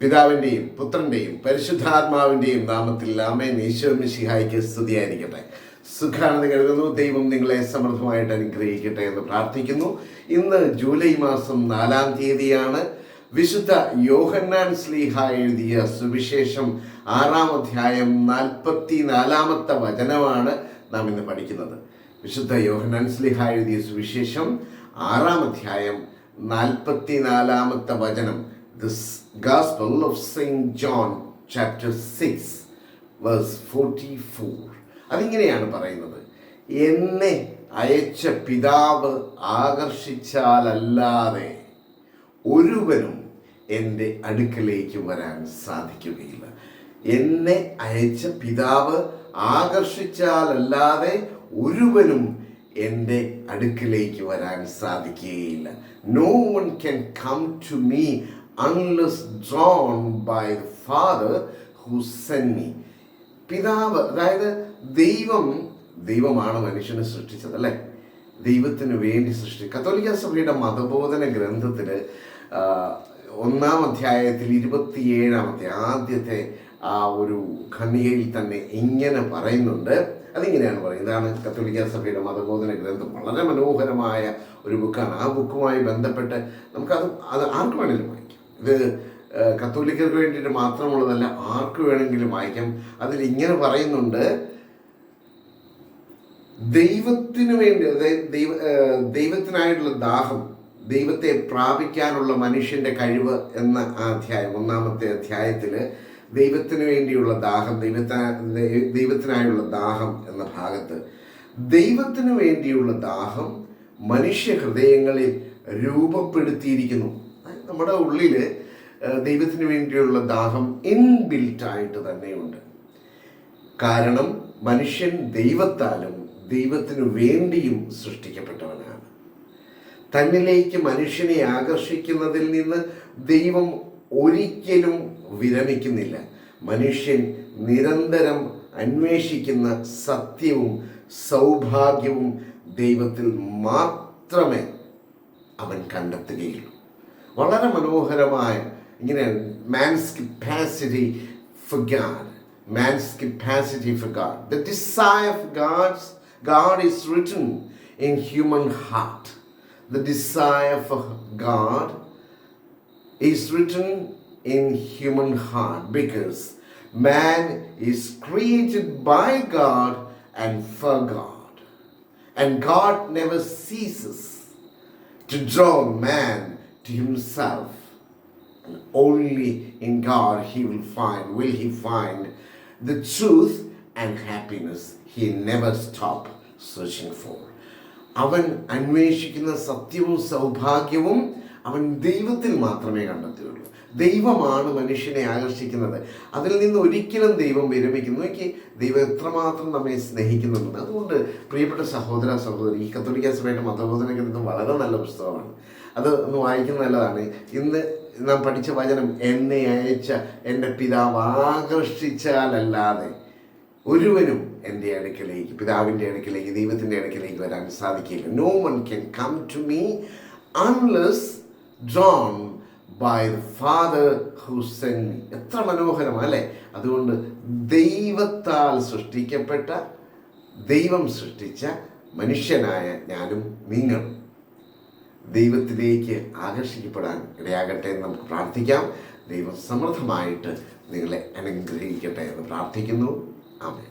പിതാവിൻ്റെയും പുത്രൻ്റെയും പരിശുദ്ധാത്മാവിൻ്റെയും നാമത്തിൽ ആമേൻ. ഈശോ മിശിഹായ്ക്ക് സ്തുതിയായിരിക്കട്ടെ. സുഖാണെന്ന് കരുതുന്നു. ദൈവം നിങ്ങളെ സമൃദ്ധമായിട്ട് അനുഗ്രഹിക്കട്ടെ എന്ന് പ്രാർത്ഥിക്കുന്നു. ഇന്ന് ജൂലൈ മാസം 4-ാം തീയതിയാണ്. വിശുദ്ധ യോഹന്നാൻ ശ്ലീഹ എഴുതിയ സുവിശേഷം 6-ാം അധ്യായം 44-ാമത്തെ വചനമാണ് നാം ഇന്ന് പഠിക്കുന്നത്. വിശുദ്ധ യോഹന്നാൻ ശ്ലീഹ എഴുതിയ സുവിശേഷം 6-ാം അധ്യായം 44-ാമത്തെ വചനം. This Gospel of St. John chapter 6 verse 44. അതിങ്ങനെയാണ് പറയുന്നത്: എന്നെ അയച്ച പിതാവ് ആകർഷിച്ചാലല്ലാതെ ഒരുവനും എൻ്റെ അടുക്കലേക്ക് വരാൻ സാധിക്കുകയില്ല. എന്നെ അയച്ച പിതാവ് ആകർഷിച്ചാലല്ലാതെ ഒരുവനും എൻ്റെ അടുക്കലേക്ക് വരാൻ സാധിക്കുകയില്ല. No one can come to me unless drawn by the Father who sent me. പിതാവ്, അതായത് ദൈവമാണ് മനുഷ്യനെ സൃഷ്ടിച്ചത്, അല്ലേ? ദൈവത്തിന് വേണ്ടി കത്തോലിക്ക സഭയുടെ മതബോധന ഗ്രന്ഥത്തിൽ 1-ാം അധ്യായത്തിൽ 27-ാമത്തെ ആദ്യത്തെ ആ ഒരു ഖണ്ഡികയിൽ തന്നെ ഇങ്ങനെ പറയുന്നുണ്ട്. അതിങ്ങനെയാണ് പറയുന്നത്. ഇതാണ് കത്തോലിക്ക സഭയുടെ മതബോധന ഗ്രന്ഥം. വളരെ മനോഹരമായ ഒരു ബുക്കാണ്. ആ ബുക്കുമായി ബന്ധപ്പെട്ട് അത് ആർക്ക് വേണമെങ്കിലും വായിക്കാം. ഇത് കത്തോലിക്കർക്ക് വേണ്ടിയിട്ട് മാത്രമുള്ളതല്ല, ആർക്ക് വേണമെങ്കിലും വായിക്കാം. അതിൽ ഇങ്ങനെ പറയുന്നുണ്ട്: ദൈവത്തിന് വേണ്ടി, അതായത് ദൈവത്തിനായിട്ടുള്ള ദാഹം, ദൈവത്തെ പ്രാപിക്കാനുള്ള മനുഷ്യൻ്റെ കഴിവ് എന്ന അധ്യായം, 1-ാമത്തെ അധ്യായത്തിൽ ദൈവത്തിന് വേണ്ടിയുള്ള ദാഹം, ദൈവത്തിനായുള്ള ദാഹം എന്ന ഭാഗത്ത് ദൈവത്തിന് വേണ്ടിയുള്ള ദാഹം മനുഷ്യ ഹൃദയങ്ങളിൽ രൂപപ്പെടുത്തിയിരിക്കുന്നു. നമ്മുടെ ഉള്ളിൽ ദൈവത്തിന് വേണ്ടിയുള്ള ദാഹം ഇൻബിൽറ്റായിട്ട് തന്നെയുണ്ട്. കാരണം മനുഷ്യൻ ദൈവത്താലും ദൈവത്തിനു വേണ്ടിയും സൃഷ്ടിക്കപ്പെട്ടവനാണ്. തന്നിലേക്ക് മനുഷ്യനെ ആകർഷിക്കുന്നതിൽ നിന്ന് ദൈവം ഒരിക്കലും വിരമിക്കുന്നില്ല. മനുഷ്യൻ നിരന്തരം അന്വേഷിക്കുന്ന സത്യവും സൗഭാഗ്യവും ദൈവത്തിൽ മാത്രമേ അവൻ കണ്ടെത്തുകയുള്ളൂ. വളരെ മനോഹരമായ ഇങ്ങനെ man's capacity four God, the desire of God is written in human heart. The desire for God is written in human heart because man is created by God and for God, and God never ceases to draw man to himself, and only in God will he find the truth and happiness he never stop searching for. അവൻ അന്വേഷിക്കുന്ന സത്യവും സൗഭാഗ്യവും അവൻ ദൈവത്തിൽ മാത്രമേ കണ്ടെത്തുകയുള്ളൂ. ദൈവമാണ് മനുഷ്യനെ ആകർഷിക്കുന്നത്. അതിൽ നിന്ന് ഒരിക്കലും ദൈവം വിരമിക്കുന്നു. ദൈവം എത്രമാത്രം നമ്മെ സ്നേഹിക്കുന്നുണ്ട്. അതുകൊണ്ട് പ്രിയപ്പെട്ട സഹോദര സഹോദരി, ഈ കത്തോലിക്ക സഭയുടെ മതബോധന ഗ്രന്ഥം വളരെ നല്ല പുസ്തകമാണ്. അത് ഒന്ന് വായിക്കുന്നത് നല്ലതാണ്. ഇന്ന് നാം പഠിച്ച വചനം: എന്നെ അയച്ച എൻ്റെ പിതാവ് ആകർഷിച്ചാലല്ലാതെ ഒരുവനും എൻ്റെ അടുക്കലേക്ക്, പിതാവിൻ്റെ അടുക്കലേക്ക്, ദൈവത്തിൻ്റെ അടുക്കലേക്ക് വരാൻ സാധിക്കില്ല. No one can come to me unless drawn by the Father who sent me. എത്ര മനോഹരമാണ്, അല്ലേ? അതുകൊണ്ട് ദൈവത്താൽ സൃഷ്ടിക്കപ്പെട്ട, ദൈവം സൃഷ്ടിച്ച മനുഷ്യനായ ഞാനും നിങ്ങളും ദൈവത്തിലേക്ക് ആകർഷിക്കപ്പെടാൻ ഇടയാകട്ടെ എന്ന് നമുക്ക് പ്രാർത്ഥിക്കാം. ദൈവം സമൃദ്ധമായിട്ട് നിങ്ങളെ അനുഗ്രഹിക്കട്ടെ എന്ന് പ്രാർത്ഥിക്കുന്നു. ആമേൻ.